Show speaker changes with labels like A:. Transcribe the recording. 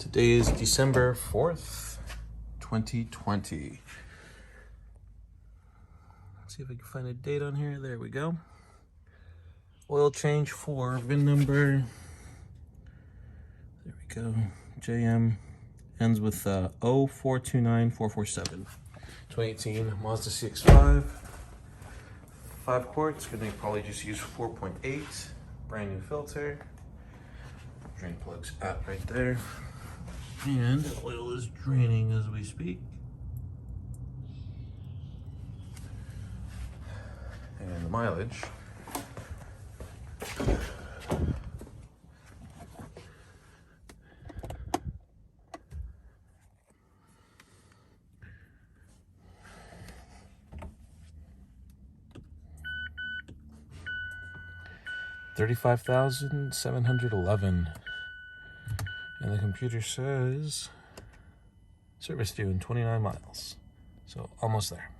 A: Today is December 4th, 2020. Let's see if I can find a date on here. There we go. Oil change for VIN number. There we go. JM ends with 0429447. 2018 Mazda CX-5. 5 quarts. Gonna probably just use 4.8. Brand new filter. Drain plugs out right there. And oil is draining as we speak. And the mileage. $35,711. And the computer says service due in 29 miles. So almost there.